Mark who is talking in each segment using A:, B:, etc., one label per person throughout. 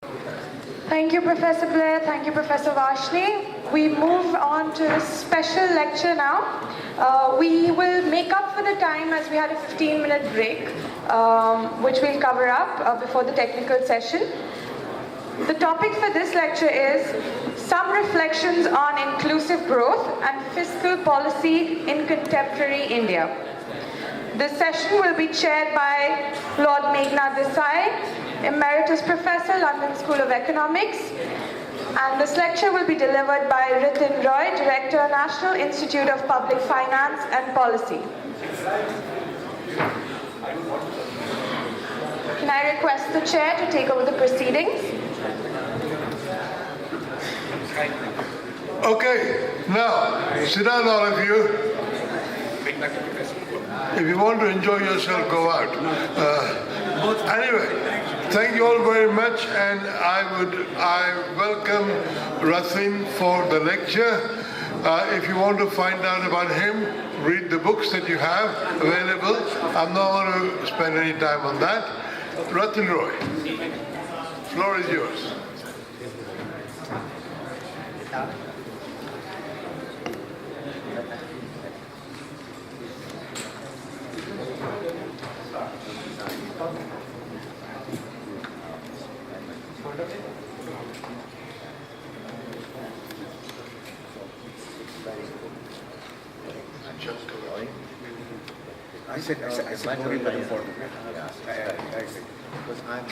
A: Thank you, Professor Blair. Thank you, Professor Vashni. We move on to a special lecture now. We will make up for the time as we had a 15-minute break, which we'll cover up before the technical session. The topic for this lecture is some reflections on inclusive growth and fiscal policy in contemporary India. This session will be chaired by Lord Meghnad Desai, Emeritus Professor, London School of Economics. And this lecture will be delivered by Rathin Roy, Director, National Institute of Public Finance and Policy. Can I request the chair to take over the proceedings?
B: Okay, now, sit down all of you. If you want to enjoy yourself, go out. Anyway, thank you all very much, and I welcome Rathin for the lecture. If you want to find out about him, read the books that you have available. I'm not going to spend any time on that. Rathin Roy, floor is yours.
C: I said very, very important. I said, because I'm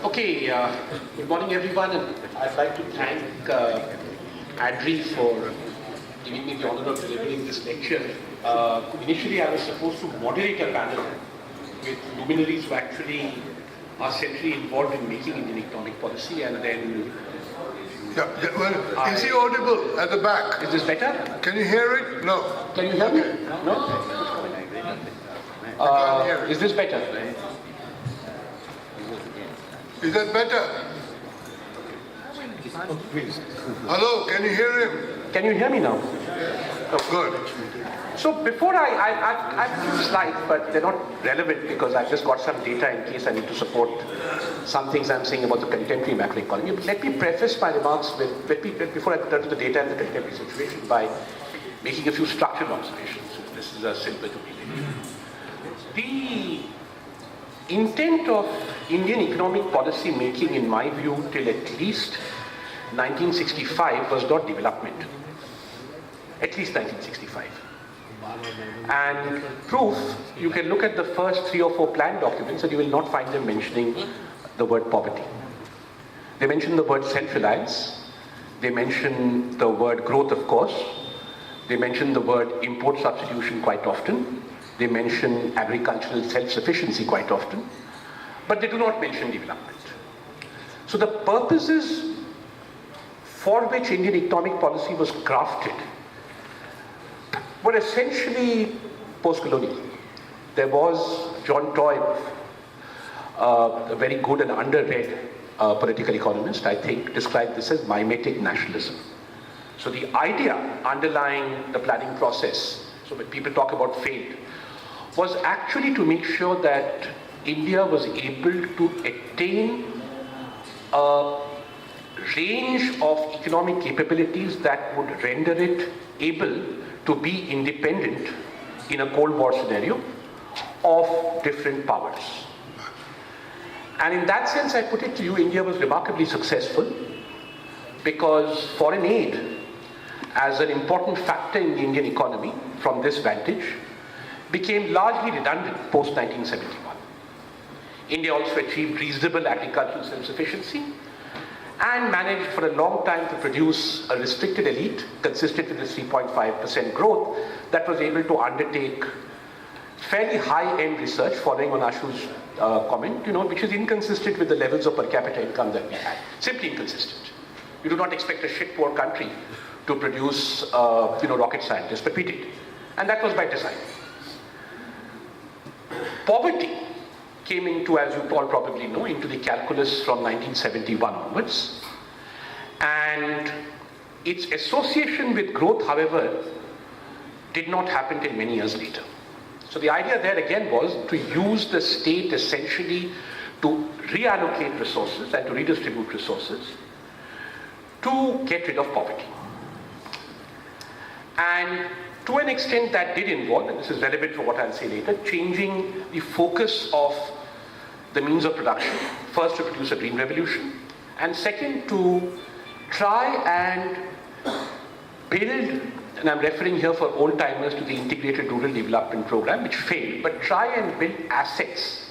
D: Okay, good morning everyone, and I'd like to thank ADRI for giving me the honor of delivering this lecture. Initially I was supposed to moderate a panel with luminaries who actually are centrally involved in making Indian economic policy, and then...
B: Well, is he audible at the back?
D: Is this better?
B: Can you hear it? No.
D: Can you hear me? No? Is this better?
B: Is that better? Hello, can you hear him?
D: Can you hear me now?
B: Oh, good.
D: So before I have a few slides, but they're not relevant because I've just got some data in case I need to support some things I'm saying about the contemporary macroeconomy. Let me preface my remarks with, before I turn to the data and the contemporary situation, by making a few structural observations. This is a simple to be. The intent of Indian economic policy making, in my view, till at least 1965 was not development. At least 1965. And proof, you can look at the first 3 or 4 plan documents and you will not find them mentioning the word poverty. They mention the word self-reliance. They mention the word growth, of course. They mention the word import substitution quite often. They mention agricultural self-sufficiency quite often. But they do not mention development. So the purposes for which Indian economic policy was crafted were essentially post-colonial. There was John Toy, a very good and under-read political economist, I think, described this as mimetic nationalism. So the idea underlying the planning process, so when people talk about failed, was actually to make sure that India was able to attain a range of economic capabilities that would render it able to be independent in a Cold War scenario of different powers. And in that sense, I put it to you, India was remarkably successful because foreign aid, as an important factor in the Indian economy from this vantage, became largely redundant post-1971. India also achieved reasonable agricultural self-sufficiency and managed for a long time to produce a restricted elite consistent with the 3.5% growth that was able to undertake fairly high-end research, following on Ashu's comment, which is inconsistent with the levels of per capita income that we had. Simply inconsistent. You do not expect a shit poor country to produce rocket scientists, but we did. And that was by design. Poverty came into, as you all probably know, into the calculus from 1971 onwards. And Its association with growth, however, did not happen till many years later. So the idea there again was to use the state essentially to reallocate resources and to redistribute resources to get rid of poverty. And to an extent that did involve, and this is relevant for what I'll say later, changing the focus of the means of production. First, to produce a green revolution, and second, to try and build, and I'm referring here for old timers to the Integrated Rural Development Program, which failed, but try and build assets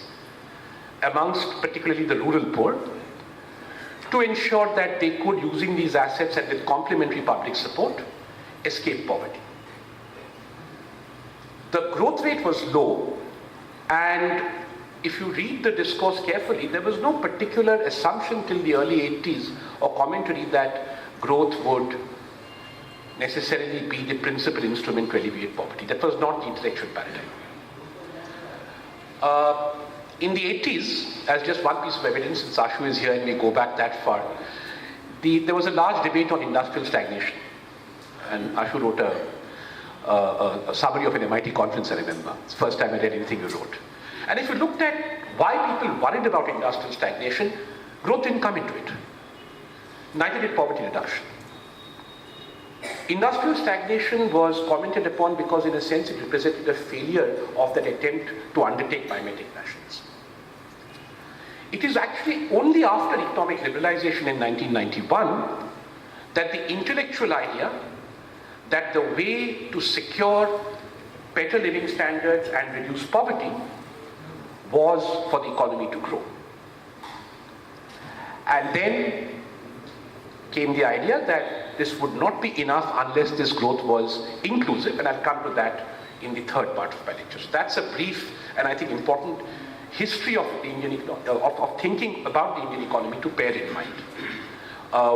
D: amongst particularly the rural poor to ensure that they could, using these assets and with complementary public support, escape poverty. The growth rate was low, and if you read the discourse carefully, there was no particular assumption till the early 80s or commentary that growth would necessarily be the principal instrument to alleviate poverty. That was not the intellectual paradigm. In the 80s, as just one piece of evidence, since Ashu is here and we go back that far, there was a large debate on industrial stagnation. And Ashu wrote a summary of an MIT conference, I remember. It's the first time I read anything you wrote. And if you looked at why people worried about industrial stagnation, growth didn't come into it. Neither did poverty reduction. Industrial stagnation was commented upon because in a sense it represented a failure of that attempt to undertake mimetic nationalism. It is actually only after economic liberalization in 1991 that the intellectual idea that the way to secure better living standards and reduce poverty was for the economy to grow. And then came the idea that this would not be enough unless this growth was inclusive, and I'll come to that in the third part of my lecture. So that's a brief and I think important history of the Indian of thinking about the Indian economy to bear in mind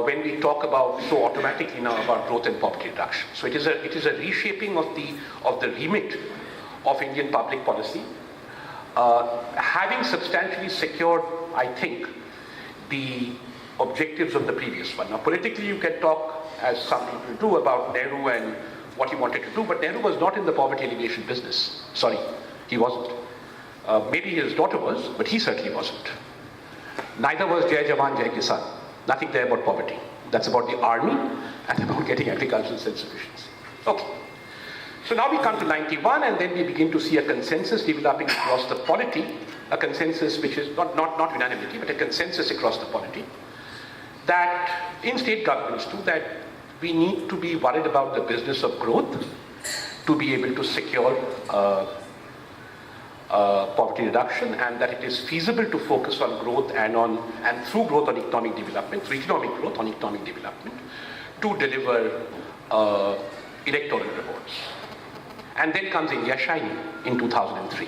D: when we talk about so automatically now about growth and poverty reduction. So it is a reshaping of the remit of Indian public policy, having substantially secured, I think, the objectives of the previous one. Now politically you can talk, as some people do, about Nehru and what he wanted to do, but Nehru was not in the poverty alleviation business. Sorry, he wasn't. Maybe his daughter was, but he certainly wasn't. Neither was Jai Jawan, Jai Kisan. Nothing there about poverty. That's about the army and about getting agricultural self-sufficiency. Okay. So now we come to 91 and then we begin to see a consensus developing across the polity, a consensus which is not unanimity, but a consensus across the polity, that in state governments too, that we need to be worried about the business of growth to be able to secure poverty reduction, and that it is feasible to focus on growth and through growth on economic development, through economic growth on economic development, to deliver electoral rewards. And then comes India Shining in 2003.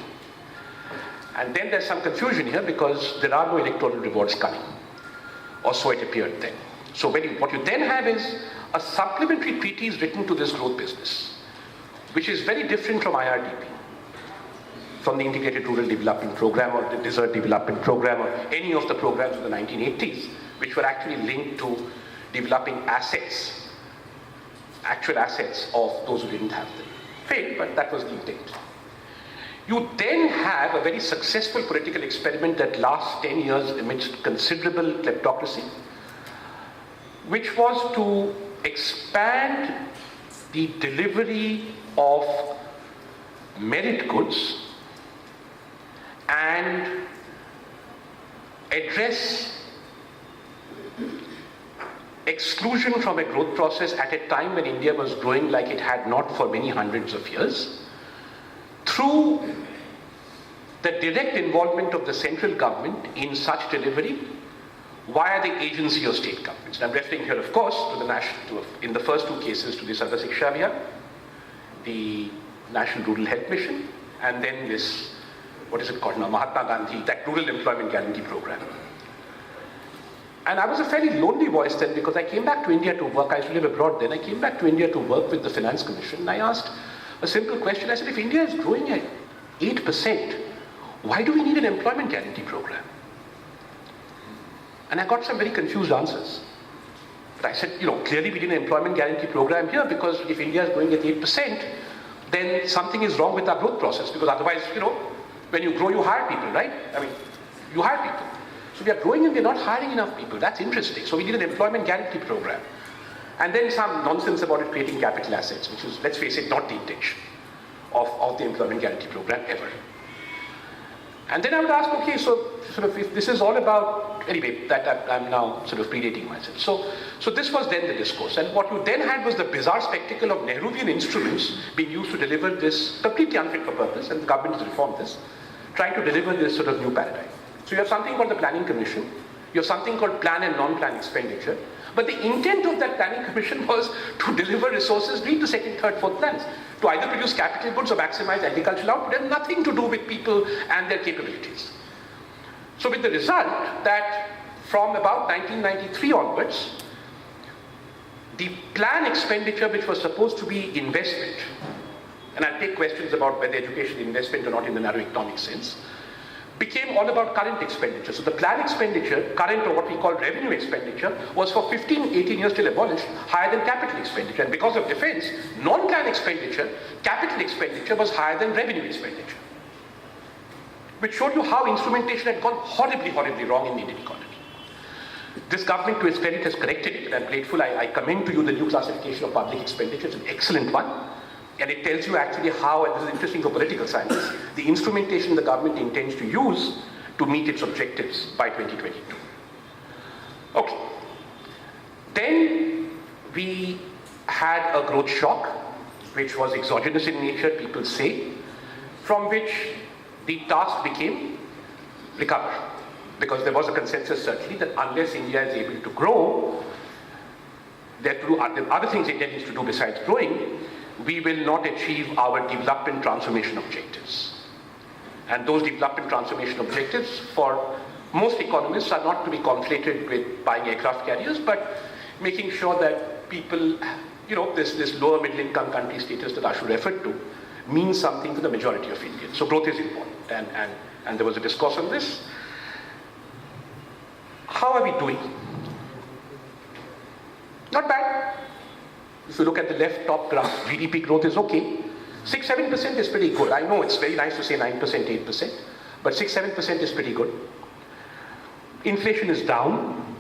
D: And then there's some confusion here because there are no electoral rewards coming, or so it appeared then. So what you then have is a supplementary treatise written to this growth business, which is very different from IRDP, from the Integrated Rural Development Program or the Desert Development Program or any of the programs of the 1980s, which were actually linked to developing assets, actual assets of those who didn't have them. Failed, but that was the intent. You then have a very successful political experiment that lasts 10 years amidst considerable kleptocracy, which was to expand the delivery of merit goods and address exclusion from a growth process at a time when India was growing like it had not for many hundreds of years, through the direct involvement of the central government in such delivery via the agency of state governments. And I'm referring here, of course, to the in the first two cases, to the Sarva Shiksha Abhiyan, the National Rural Health Mission, and then this, what is it called now, Mahatma Gandhi, that Rural Employment Guarantee Program. And I was a fairly lonely voice then because I came back to India to work. I used to live abroad then. I came back to India to work with the Finance Commission, and I asked a simple question. I said, if India is growing at 8%, why do we need an employment guarantee program? And I got some very confused answers. But I said, clearly we need an employment guarantee program here, because if India is growing at 8%, then something is wrong with our growth process, because otherwise, when you grow, you hire people, right? I mean, you hire people. So we are growing and we are not hiring enough people. That's interesting. So we need an employment guarantee program. And then some nonsense about it creating capital assets, which is, let's face it, not the intention of the employment guarantee program ever. And then I would ask, okay, so sort of if this is all about, anyway, that I'm now sort of predating myself. So this was then the discourse. And what you then had was the bizarre spectacle of Nehruvian instruments being used to deliver this completely unfit for purpose, and the government has reformed this, trying to deliver this sort of new paradigm. So you have something called the Planning Commission, you have something called plan and non-plan expenditure, but the intent of that Planning Commission was to deliver resources, lead to second, third, fourth plans, to either produce capital goods or maximize agricultural output. It has nothing to do with people and their capabilities. So with the result that from about 1993 onwards, the plan expenditure, which was supposed to be investment, and I'll take questions about whether education is investment or not in the narrow economic sense, became all about current expenditure. So the plan expenditure, current or what we call revenue expenditure, was for 15, 18 years till abolished, higher than capital expenditure. And because of defense, non-plan expenditure, capital expenditure was higher than revenue expenditure. Which showed you how instrumentation had gone horribly, horribly wrong in the Indian economy. This government, to its credit, has corrected it, and I'm grateful. I commend to you the new classification of public expenditure. It's an excellent one. And it tells you actually how, and this is interesting for political science, the instrumentation the government intends to use to meet its objectives by 2022. Okay. Then we had a growth shock, which was exogenous in nature, people say, from which the task became recover. Because there was a consensus certainly that unless India is able to grow, there are other things India needs to do besides growing, we will not achieve our development transformation objectives. And those development transformation objectives for most economists are not to be conflated with buying aircraft carriers, but making sure that people, this lower middle income country status that Ashu referred to means something to the majority of Indians. So growth is important, and there was a discourse on this. How are we doing? Not bad. If you look at the left top graph, GDP growth is okay. 6-7% is pretty good. I know it's very nice to say 9%, 8%, but 6-7% is pretty good. Inflation is down.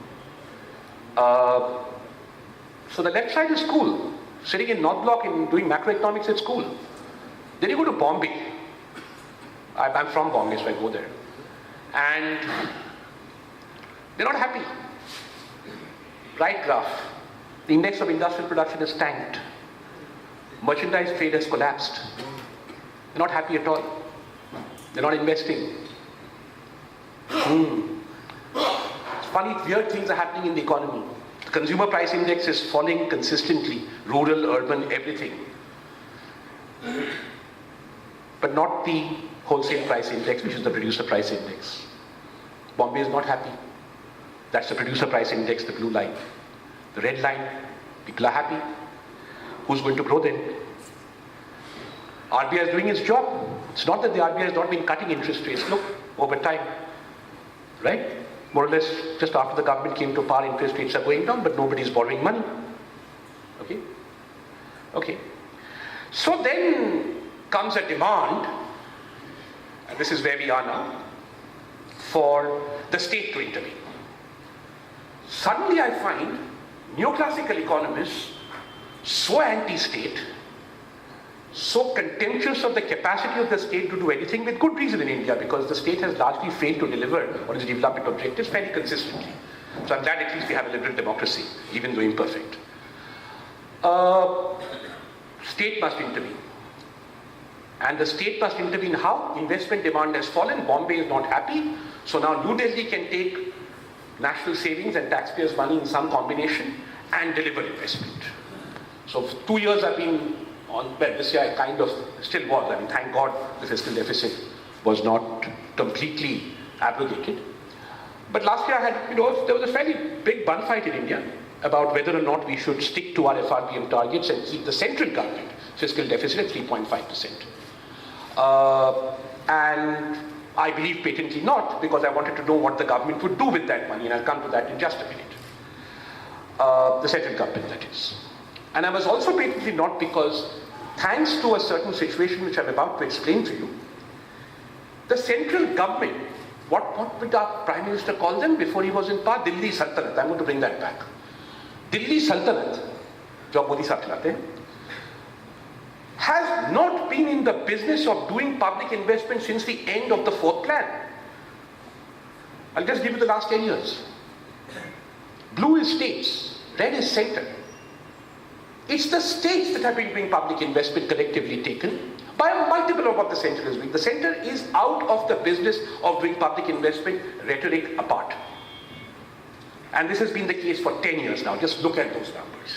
D: So the left side is cool. Sitting in North Block and doing macroeconomics at school. Then you go to Bombay. I'm from Bombay, so I go there. And they're not happy. Right graph. The index of industrial production has tanked. Merchandise trade has collapsed. They're not happy at all. They're not investing. It's funny, weird things are happening in the economy. The consumer price index is falling consistently. Rural, urban, everything. But not the wholesale price index, which is the producer price index. Bombay is not happy. That's the producer price index, the blue line. The red line, people are happy. Who's going to grow then? RBI is doing its job. It's not that the RBI has not been cutting interest rates. Look, over time, right? More or less, just after the government came to power, interest rates are going down, but nobody's borrowing money. Okay? Okay. So then comes a demand, and this is where we are now, for the state to intervene. Suddenly I find neoclassical economists so anti-state, so contemptuous of the capacity of the state to do anything, with good reason in India, because the state has largely failed to deliver on its development objectives fairly consistently. So I'm glad at least we have a liberal democracy, even though imperfect. State must intervene. And the state must intervene how? Investment demand has fallen, Bombay is not happy, so now New Delhi can take national savings and taxpayers' money in some combination and deliver investment. So for 2 years I've been on, well, this year I kind of still was. I mean, thank God the fiscal deficit was not completely abrogated. But last year I had, there was a fairly big bun fight in India about whether or not we should stick to our FRBM targets and keep the central government fiscal deficit at 3.5%. And I believe patently not, because I wanted to know what the government would do with that money, and I'll come to that in just a minute. the central government, that is. And I was also patently not, because thanks to a certain situation which I'm about to explain to you, the central government, what would our Prime Minister call them before he was in power? Delhi Sultanate. I'm going to bring that back. Delhi Sultanate, jo Modi sahab chilate hain, has not been in the business of doing public investment since the end of the fourth plan. I'll just give you the last 10 years. Blue is states, red is center. It's the states that have been doing public investment collectively taken by a multiple of what the center is doing. The center is out of the business of doing public investment, rhetoric apart. And this has been the case for 10 years now. Just look at those numbers.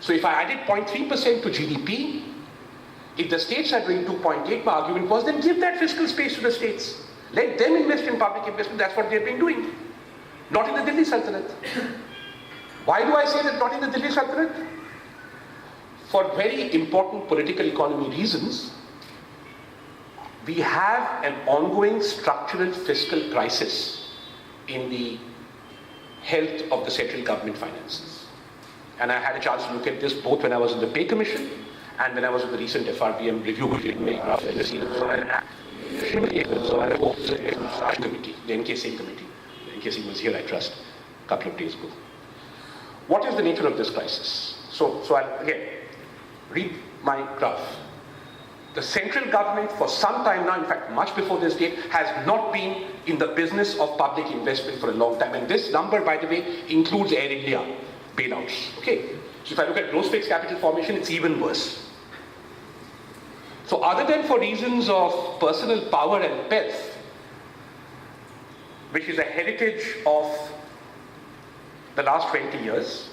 D: So if I added 0.3% to GDP, if the states are doing 2.8, my argument was, then give that fiscal space to the states. Let them invest in public investment. That's what they've been doing. Not in the Delhi Sultanate. Why do I say that not in the Delhi Sultanate? For very important political economy reasons, we have an ongoing structural fiscal crisis in the health of the central government finances. And I had a chance to look at this both when I was in the Pay Commission and when I was in the recent FRBM review committee, the NKC committee. The NKC was here, I trust, a couple of days ago. What is the nature of this crisis? So I'll again read my graph. The central government for some time now, in fact much before this date, has not been in the business of public investment for a long time. And this number, by the way, includes Air India bailouts. Okay. So if I look at gross fixed capital formation, it's even worse. So other than for reasons of personal power and wealth, which is a heritage of the last 20 years,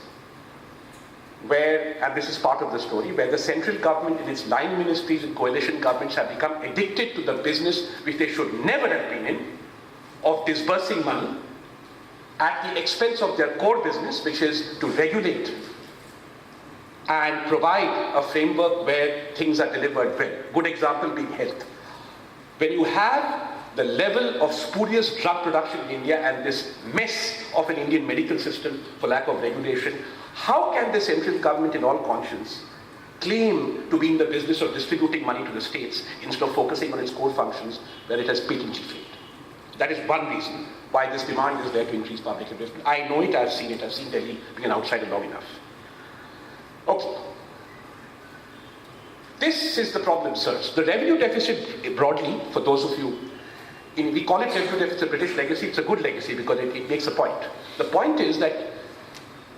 D: where, and this is part of the story, where the central government in its line ministries and coalition governments have become addicted to the business which they should never have been in, of disbursing money at the expense of their core business, which is to regulate and provide a framework where things are delivered well. Good example being health. When you have the level of spurious drug production in India and this mess of an Indian medical system for lack of regulation, how can the central government in all conscience claim to be in the business of distributing money to the states instead of focusing on its core functions where it has patently failed? That is one reason why this demand is there to increase public investment. I know it, I've seen Delhi being an outsider long enough. Okay. This is the problem, sirs. The revenue deficit broadly, for those of you, we call it revenue deficit, British legacy. It's a good legacy because it makes a point. The point is that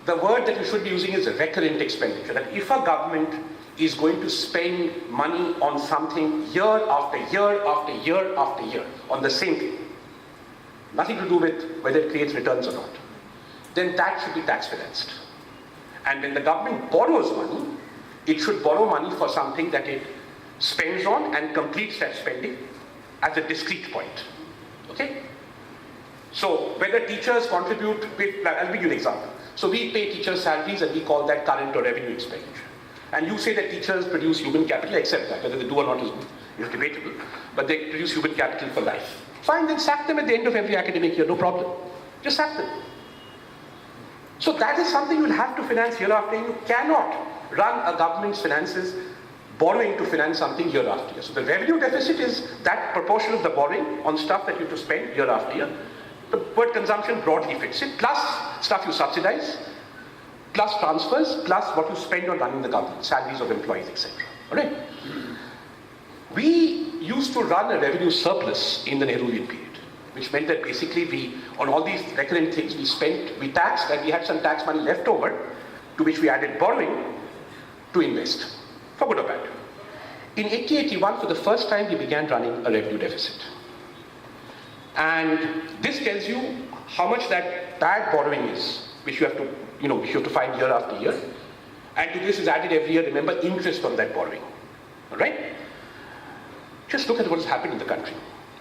D: the word that you should be using is recurrent expenditure. That if a government is going to spend money on something year after year after year after year on the same thing, nothing to do with whether it creates returns or not, then that should be tax financed. And when the government borrows money, it should borrow money for something that it spends on and completes that spending at a discrete point. Okay? So whether teachers contribute with, I'll give you an example. So we pay teachers salaries and we call that current or revenue expenditure. And you say that teachers produce human capital, accept that. Whether they do or not is debatable. But they produce human capital for life. Fine, then sack them at the end of every academic year, no problem. Just sack them. So that is something you'll have to finance year after year. You cannot run a government's finances borrowing to finance something year after year. So the revenue deficit is that proportion of the borrowing on stuff that you have to spend year after year. The word consumption broadly fits it, plus stuff you subsidize, plus transfers, plus what you spend on running the government, salaries of employees, etc. Alright? We used to run a revenue surplus in the Nehruvian period, which meant that basically we, on all these recurrent things, we taxed, and we had some tax money left over, to which we added borrowing to invest, for good or bad. In 80-81, for the first time, we began running a revenue deficit. And this tells you how much that bad borrowing is, which you have to find year after year. And to this is added every year, remember, interest on that borrowing. All right? Just look at what has happened in the country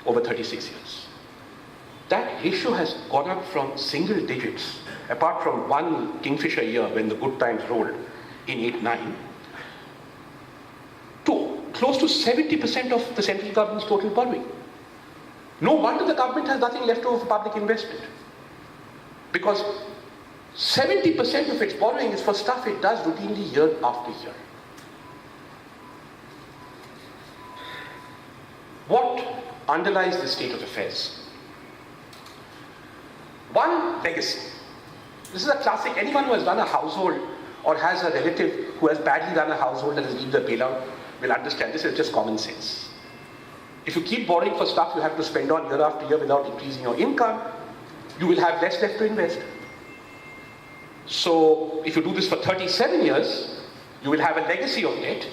D: over 36 years. That ratio has gone up from single digits, apart from one Kingfisher year when the good times rolled in 8-9, to close to 70% of the central government's total borrowing. No wonder the government has nothing left over for public investment. Because 70% of its borrowing is for stuff it does routinely year after year. What underlies this state of affairs? One, legacy. This is a classic. Anyone who has run a household or has a relative who has badly run a household and has needed a bailout will understand this is just common sense. If you keep borrowing for stuff you have to spend on year after year without increasing your income, you will have less left to invest. So if you do this for 37 years, you will have a legacy of debt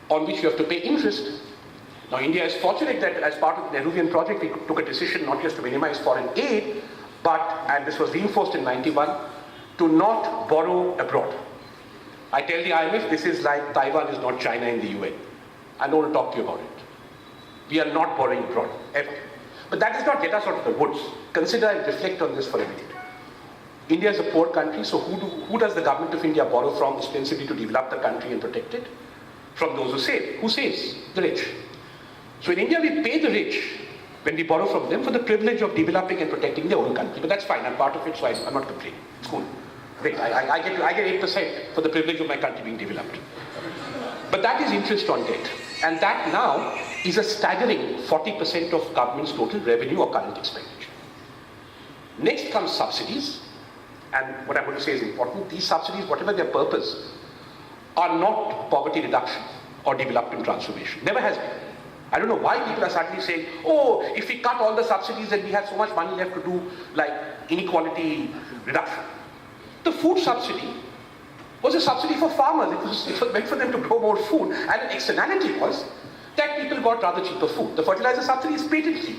D: on which you have to pay interest. Now India is fortunate that as part of the Nehruvian project, we took a decision not just to minimize foreign aid, but, and this was reinforced in 91, to not borrow abroad. I tell the IMF, this is like Taiwan is not China in the UN. I don't want to talk to you about it. We are not borrowing abroad, ever. But that does not get us out of the woods. Consider and reflect on this for a minute. India is a poor country, so who does the government of India borrow from ostensibly to develop the country and protect it? From those who save. Who saves? The rich. So in India, we pay the rich when we borrow from them for the privilege of developing and protecting their own country. But that's fine, I'm part of it, so I'm not complaining. It's cool. Great, I get 8% for the privilege of my country being developed. But that is interest on debt. And that now is a staggering 40% of government's total revenue or current expenditure. Next comes subsidies. And what I'm going to say is important. These subsidies, whatever their purpose, are not poverty reduction or development transformation. Never has been. I don't know why people are suddenly saying, oh, if we cut all the subsidies then we have so much money left to do like inequality reduction. The food subsidy was a subsidy for farmers. It was meant for them to grow more food, and an externality was that people got rather cheaper food. The fertilizer subsidy is patently,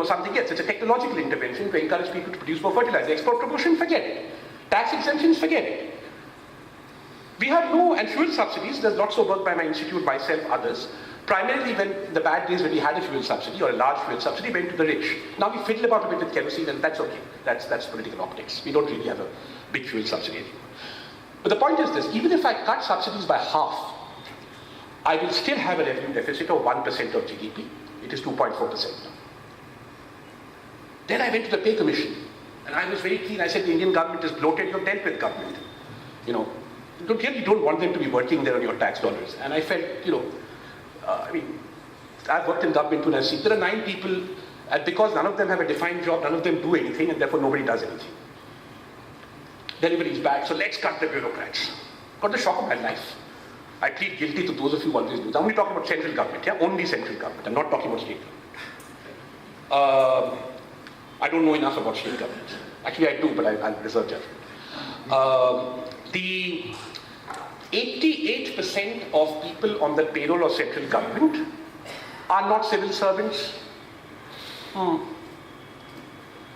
D: something else. It's a technological intervention to encourage people to produce more fertilizer. Export promotion, forget it. Tax exemptions, forget it. We have and fuel subsidies, there's lots of work by my institute, myself, others. Primarily when the bad days when we had a fuel subsidy or a large fuel subsidy went to the rich. Now we fiddle about a bit with kerosene and that's okay. That's political optics. We don't really have a big fuel subsidy anymore. But the point is this, even if I cut subsidies by half, I will still have a revenue deficit of 1% of GDP. It is 2.4% now. Then I went to the Pay Commission and I was very keen. I said the Indian government is bloated, you've dealt with government. You really don't want them to be working there on your tax dollars. And I felt, I've worked in government too, and I've seen there are 9 people, and because none of them have a defined job, none of them do anything, and therefore nobody does anything. Delivery is bad, so let's cut the bureaucrats. Got the shock of my life. I plead guilty to those of you who always do. I'm only talking about central government, only central government. I'm not talking about state government. I don't know enough about state government. Actually, I do, but I'll reserve judgment. The 88% of people on the payroll of central government are not civil servants.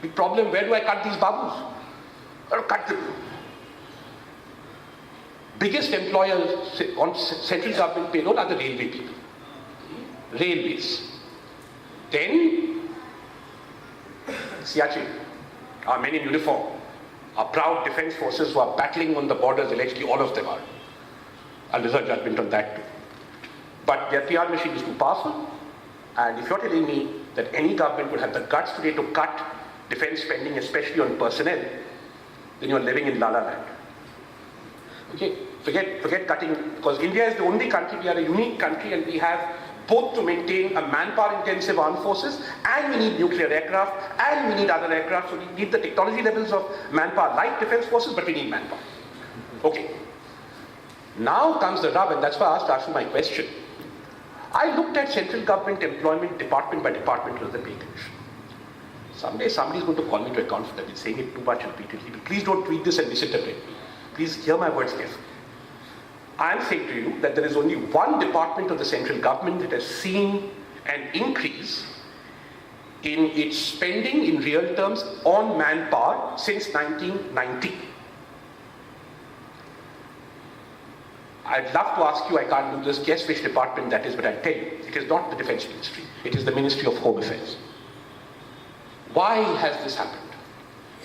D: Big problem, where do I cut these babus? Or cut them. Biggest employers on central government payroll are the railway people. Railways. Then, Siachen, our men in uniform, our proud defense forces who are battling on the borders, allegedly all of them are. I'll reserve judgment on that too. But their PR machine is too powerful, and if you're telling me that any government would have the guts today to cut defense spending, especially on personnel, then you're living in La La Land. Okay, forget cutting, because India is the only country, we are a unique country, and we have both to maintain a manpower-intensive armed forces, and we need nuclear aircraft, and we need other aircraft, so we need the technology levels of manpower-like defense forces, but we need manpower. Okay. Now comes the rub, and that's why I asked Ashu my question. I looked at central government employment department by department of the Pay Commission. Someday somebody's going to call me to account for that. I've been saying it too much repeatedly, but please don't tweet this and misinterpret me. Please hear my words carefully. I'm saying to you that there is only one department of the central government that has seen an increase in its spending in real terms on manpower since 1990. I'd love to ask you, I can't do this, guess which department that is, but I'll tell you, it is not the Defense Ministry, it is the Ministry of Home Affairs. Why has this happened?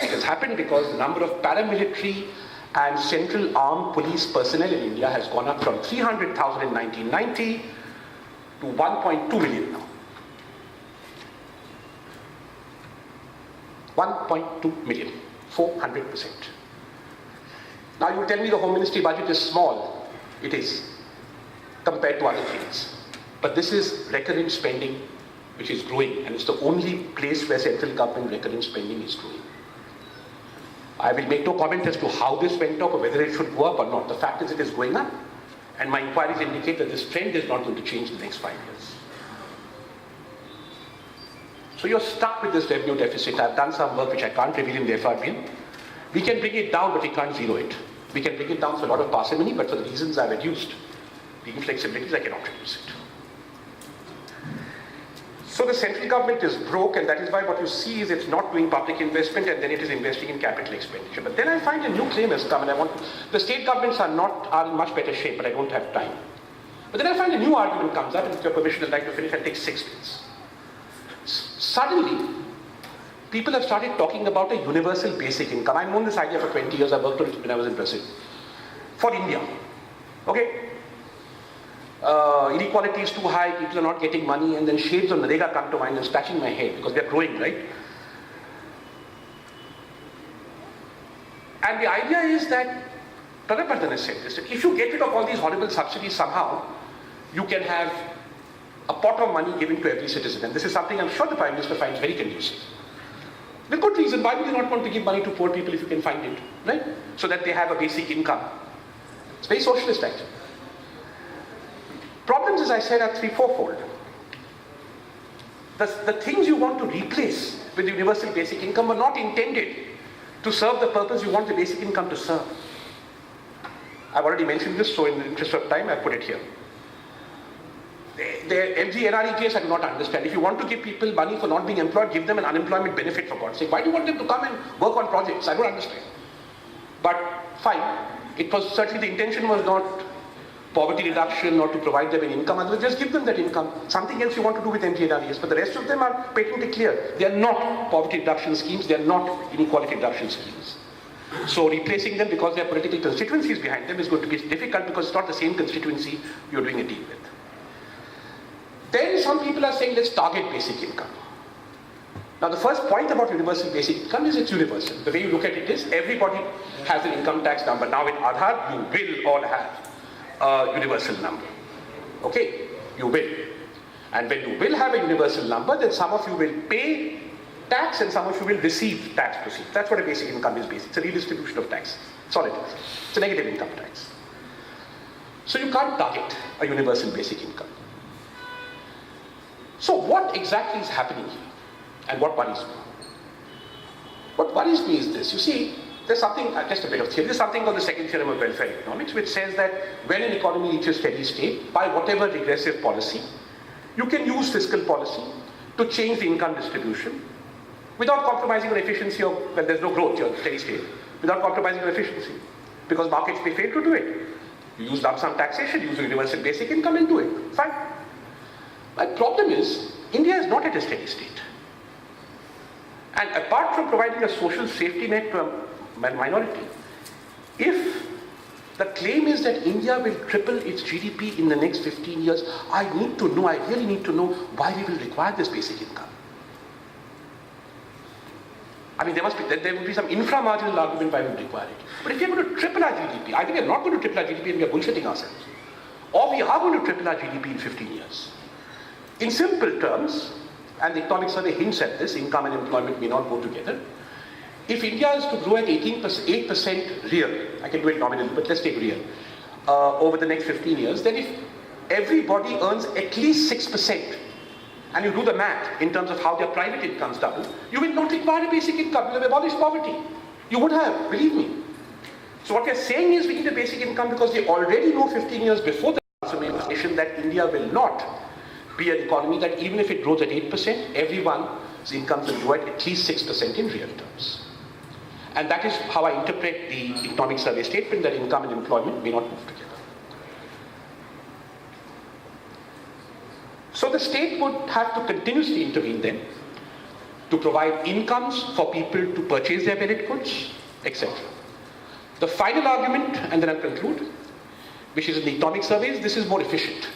D: It has happened because the number of paramilitary and central armed police personnel in India has gone up from 300,000 in 1990 to 1.2 million now. 1.2 million, 400%. Now you tell me the Home Ministry budget is small. It is, compared to other things. But this is recurrent spending which is growing, and it's the only place where central government recurrent spending is growing. I will make no comment as to how this went up or whether it should go up or not. The fact is it is going up, and my inquiries indicate that this trend is not going to change in the next 5 years. So you're stuck with this revenue deficit. I've done some work which I can't reveal in the FRBN. We can bring it down, but we can't zero it. We can bring it down for a lot of parsimony, but for the reasons I've reduced, the inflexibilities, I cannot reduce it. So the central government is broke, and that is why what you see is it's not doing public investment, and then it is investing in capital expenditure. But then I find a new claim has come, and the state governments are in much better shape, but I don't have time. But then I find a new argument comes up, and with your permission I'd like to finish. I'll take 6 minutes. Suddenly, people have started talking about a universal basic income. I've known this idea for 20 years. I worked on it when I was in Brazil. For India. Okay? Inequality is too high, people are not getting money, and then shades of Narega come to mind and scratching my head because they're growing, right? And the idea is that, Chairperson has said this, that if you get rid of all these horrible subsidies somehow, you can have a pot of money given to every citizen. And this is something I'm sure the Prime Minister finds very conducive. With good reason. Why would you not want to give money to poor people if you can find it, right? So that they have a basic income. It's very socialist actually. Problems, as I said, are 3-4-fold. The things you want to replace with the universal basic income were not intended to serve the purpose you want the basic income to serve. I've already mentioned this, so in the interest of time, I put it here. The MG, NREGS, I do not understand. If you want to give people money for not being employed, give them an unemployment benefit, for God's sake. Why do you want them to come and work on projects? I don't understand. But fine, it was certainly the intention was not poverty reduction or to provide them an income, otherwise just give them that income. Something else you want to do with MG, NREGS, but the rest of them are patently clear. They are not poverty reduction schemes, they are not inequality reduction schemes. So replacing them because there are political constituencies behind them is going to be difficult because it's not the same constituency you're doing a deal with. Then some people are saying let's target basic income. Now the first point about universal basic income is it's universal. The way you look at it is everybody has an income tax number. Now with Aadhaar you will all have a universal number. Okay, you will. And when you will have a universal number, then some of you will pay tax and some of you will receive tax proceeds. That's what a basic income is based. It's a redistribution of tax. That's all it is. It's a negative income tax. So you can't target a universal basic income. So what exactly is happening here? And what worries me? What worries me is this. You see, there's something, just a bit of theory, there's something called the second theorem of welfare economics, which says that when an economy reaches steady state, by whatever regressive policy, you can use fiscal policy to change the income distribution without compromising on efficiency of, well, there's no growth here, steady state, without compromising on efficiency, because markets may fail to do it. You use lump sum taxation, use universal basic income and do it. Fine. My problem is, India is not at a steady state. And apart from providing a social safety net to a minority, if the claim is that India will triple its GDP in the next 15 years, I really need to know why we will require this basic income. I mean, there will be some infra-marginal argument why we will require it. But if we are going to triple our GDP, either we are not going to triple our GDP and we are bullshitting ourselves, or we are going to triple our GDP in 15 years. In simple terms, and the economic survey hints at this, income and employment may not go together. If India is to grow at 8% real, I can do it nominally, but let's take real, over the next 15 years, then if everybody earns at least 6%, and you do the math in terms of how their private incomes double, you will not require a basic income, you will have abolished poverty. You would have, believe me. So what we are saying is we need a basic income because we already know 15 years before the transformation that India will not be an economy that even if it grows at 8%, everyone's incomes will grow at least 6% in real terms. And that is how I interpret the economic survey statement that income and employment may not move together. So the state would have to continuously intervene then to provide incomes for people to purchase their merit goods, etc. The final argument, and then I'll conclude, which is in the economic surveys, this is more efficient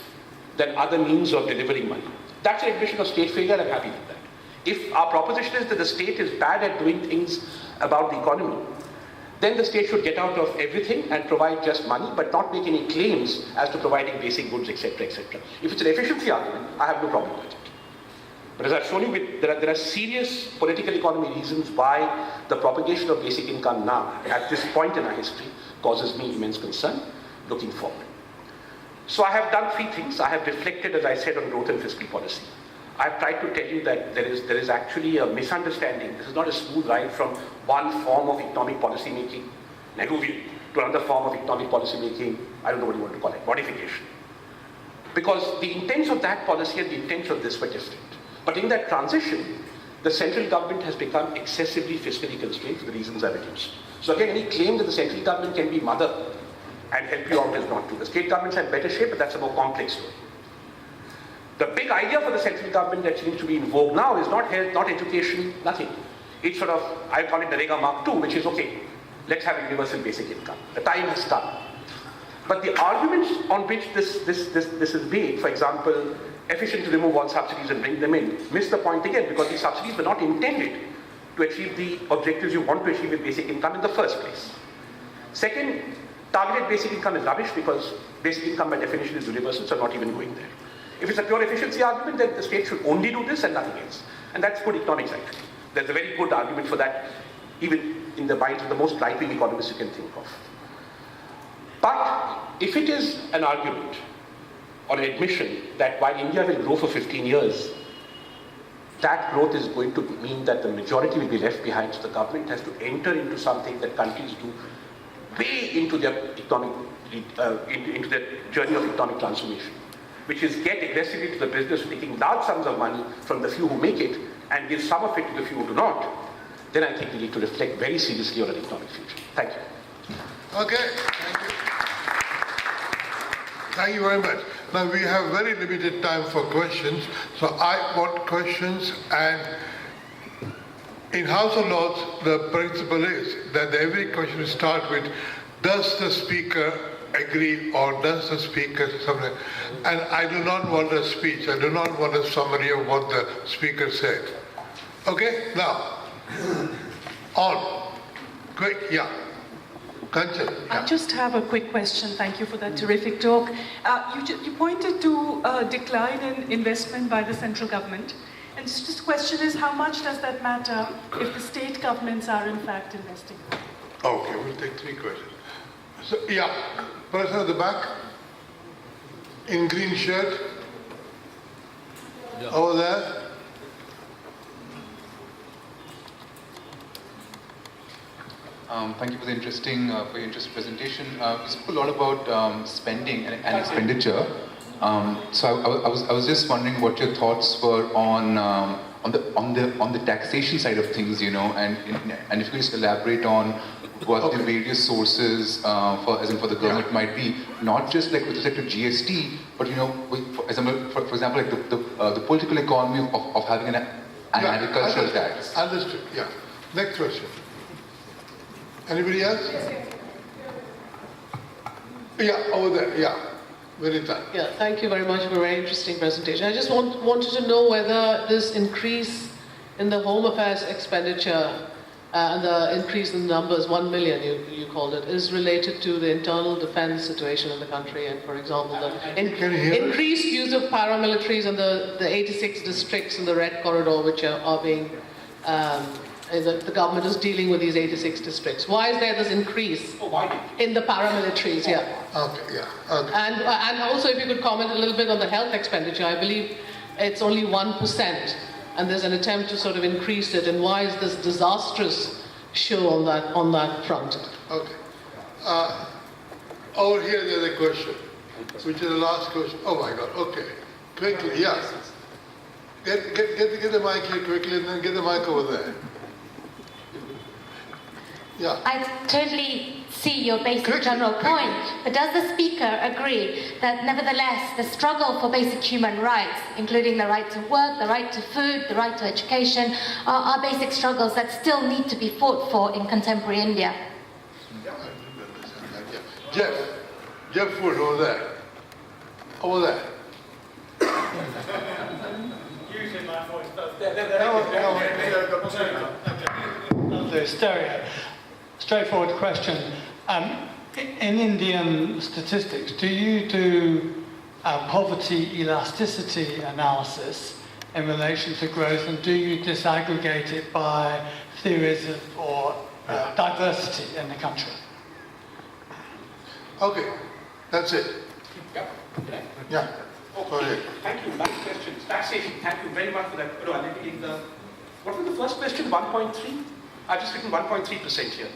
D: than other means of delivering money. That's an admission of state failure, I'm happy with that. If our proposition is that the state is bad at doing things about the economy, then the state should get out of everything and provide just money, but not make any claims as to providing basic goods, etc., etc. If it's an efficiency argument, I have no problem with it. But as I've shown you, there are serious political economy reasons why the propagation of basic income now, at this point in our history, causes me immense concern looking forward. So I have done three things. I have reflected, as I said, on growth and fiscal policy. I have tried to tell you that there is actually a misunderstanding. This is not a smooth ride from one form of economic policy making, Nehruvian, to another form of economic policy making, I don't know what you want to call it, modification. Because the intents of that policy and the intents of this were different. But in that transition, the central government has become excessively fiscally constrained for the reasons I've reduced. So again, any claim that the central government can be mother and help you out is not true. The state governments are in better shape, but that's a more complex story. The big idea for the central government that seems to be in vogue now is not health, not education, nothing. It's sort of, I call it the Rega Mark II, which is okay, let's have universal basic income. The time has come. But the arguments on which this is made, for example, efficient to remove all subsidies and bring them in, miss the point again, because these subsidies were not intended to achieve the objectives you want to achieve with basic income in the first place. Second, targeted basic income is rubbish because basic income by definition is universal, so not even going there. If it's a pure efficiency argument, then the state should only do this and nothing else. And that's good economics actually. There's a very good argument for that, even in the minds of the most right-wing economists you can think of. But if it is an argument or an admission that while India will grow for 15 years, that growth is going to mean that the majority will be left behind, so the government has to enter into something that countries do way into their economic, into their journey of economic transformation, which is get aggressively to the business of taking large sums of money from the few who make it and give some of it to the few who do not, then I think we need to reflect very seriously on an economic future. Thank you.
B: Okay, thank you. Thank you very much. Now we have very limited time for questions, so I want questions, and in House of Lords the principle is that every question will start with, does the speaker agree or does the speaker something? And I do not want a speech, I do not want a summary of what the speaker said. Okay, now, on, quick, yeah.
E: I just have a quick question. Thank you for that terrific talk. You pointed to a decline in investment by the central government. And just the question is, how much does that matter if the state governments are in fact investing?
B: Okay, we'll take three questions. So, yeah, person at the back, in green shirt, over there.
F: Thank you for the interesting presentation. You spoke a lot about spending and expenditure. So I was just wondering what your thoughts were on the taxation side of things, you know, and if you could just elaborate on what the various sources for the government might be, not just like with respect to GST, but you know, for example, like the political economy of having an agricultural tax.
B: Understood. Yeah. Next question. Anybody else? Yeah, over there. Yeah. Verita.
G: Yeah, thank you very much for a very interesting presentation. I just wanted to know whether this increase in the Home Affairs expenditure and the increase in numbers, 1 million you called it, is related to the internal defense situation in the country, and for example, the increased use of paramilitaries and the 86 districts in the Red Corridor which are being the government is dealing with these 86 districts. Why is there this increase in the paramilitaries? Yeah.
B: Okay, yeah. Okay.
G: And also, if you could comment a little bit on the health expenditure. I believe it's only 1%, and there's an attempt to sort of increase it. And why is this disastrous show on that front?
B: Okay. Over here, there's a question, which is the last question. Oh my God. Okay. Quickly, yeah. Get the mic here quickly, and then get the mic over there. Yeah.
H: I totally see your basic general point, but does the speaker agree that nevertheless the struggle for basic human rights, including the right to work, the right to food, the right to education, are basic struggles that still need to be fought for in contemporary India?
B: Jeff Wood over there. Over there.
I: Using my voice. Stereo. Straightforward question. In Indian statistics, do you do poverty elasticity analysis in relation to growth, and do you disaggregate it by theories or diversity in the country?
B: Okay, that's it. Yeah.
D: Okay. Thank you. Nice questions. Taxation. Thank you very much for that. No, let me take the. What was the first question? 1.3? I've just written 1.3% here.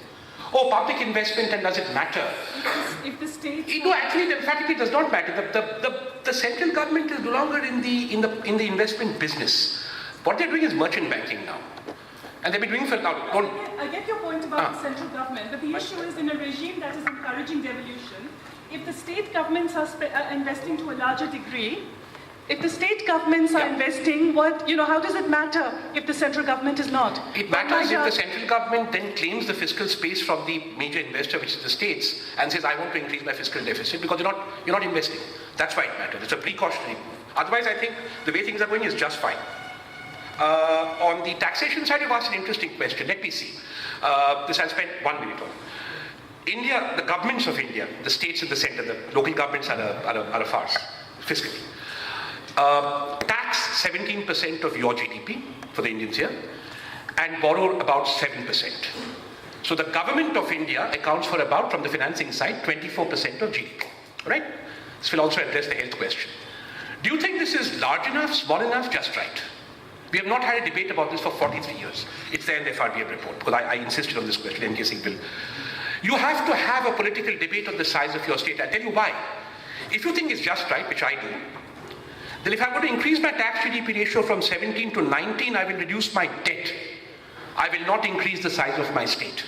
D: Oh, public investment, and does it matter?
E: If the state...
D: No, actually, emphatically, it does not matter. The central government is no longer in the investment business. What they're doing is merchant banking now. And they've been doing for now.
E: I get your point about the central government, but the issue is in a regime that is encouraging devolution, if the state governments are investing to a larger degree, if the state governments are investing, how does it matter if the central government is not?
D: It matters if the central government then claims the fiscal space from the major investor, which is the states, and says, I want to increase my fiscal deficit, because you're not investing. That's why it matters. It's a precautionary move. Otherwise, I think the way things are going is just fine. On the taxation side, you've asked an interesting question. Let me see. This I'll spend 1 minute on. India, the governments of India, the states in the center, the local governments are a farce, fiscally. Tax 17% of your GDP for the Indians here, and borrow about 7%. So the government of India accounts for about, from the financing side, 24% of GDP. Right? This will also address the health question. Do you think this is large enough, small enough, just right? We have not had a debate about this for 43 years. It's there in the FRDM report, because I insisted on this question, NK Singh will. You have to have a political debate on the size of your state. I'll tell you why. If you think it's just right, which I do, then if I'm going to increase my tax GDP ratio from 17 to 19, I will reduce my debt. I will not increase the size of my state.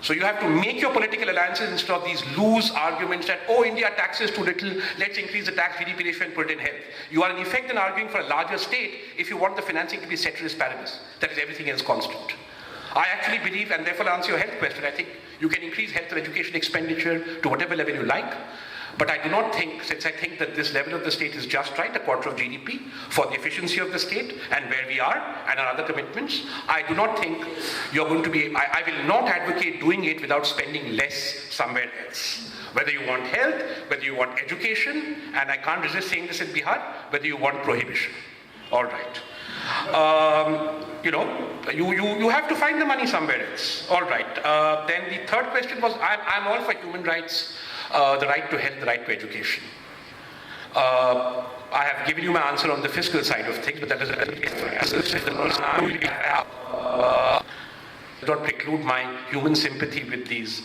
D: So you have to make your political alliances instead of these loose arguments that, oh, India taxes too little, let's increase the tax GDP ratio and put it in health. You are in effect then arguing for a larger state if you want the financing to be ceteris paribus, that is everything else constant. I actually believe, and therefore I'll answer your health question, I think you can increase health and education expenditure to whatever level you like. But I do not think, since I think that this level of the state is just right, a quarter of GDP, for the efficiency of the state and where we are and our other commitments, I do not think you're going to be, I will not advocate doing it without spending less somewhere else. Whether you want health, whether you want education, and I can't resist saying this in Bihar, whether you want prohibition. All right. You have to find the money somewhere else. All right. Then the third question was, I'm all for human rights. The right to health, the right to education. I have given you my answer on the fiscal side of things, but that does not preclude my human sympathy with these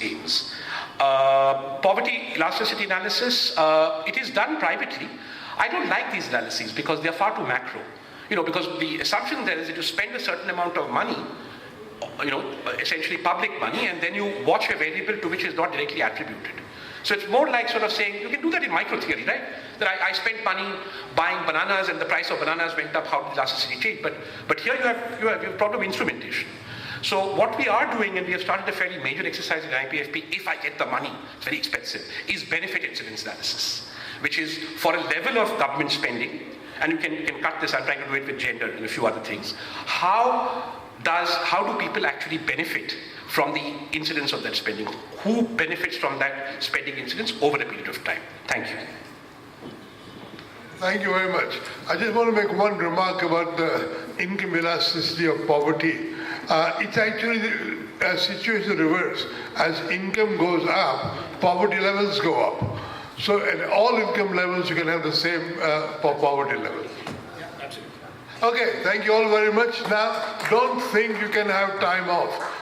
D: aims. Poverty elasticity analysis, it is done privately. I don't like these analyses because they are far too macro. Because the assumption there is that you spend a certain amount of money, essentially public money, and then you watch a variable to which is not directly attributed. So it's more like sort of saying, you can do that in micro theory, right? That I spent money buying bananas and the price of bananas went up, how did elasticity change? But here you have a problem of instrumentation. So what we are doing, and we have started a fairly major exercise in NIPFP, if I get the money, it's very expensive, is benefit incidence analysis, which is for a level of government spending, and you can cut this, I'm trying to do it with gender and a few other things. How do people actually benefit from the incidence of that spending? Who benefits from that spending incidence over a period of time? Thank you.
B: Thank you very much. I just want to make one remark about the income elasticity of poverty. It's actually a situation reverse. As income goes up, poverty levels go up. So at all income levels, you can have the same poverty level. Okay, thank you all very much. Now, don't think you can have time off.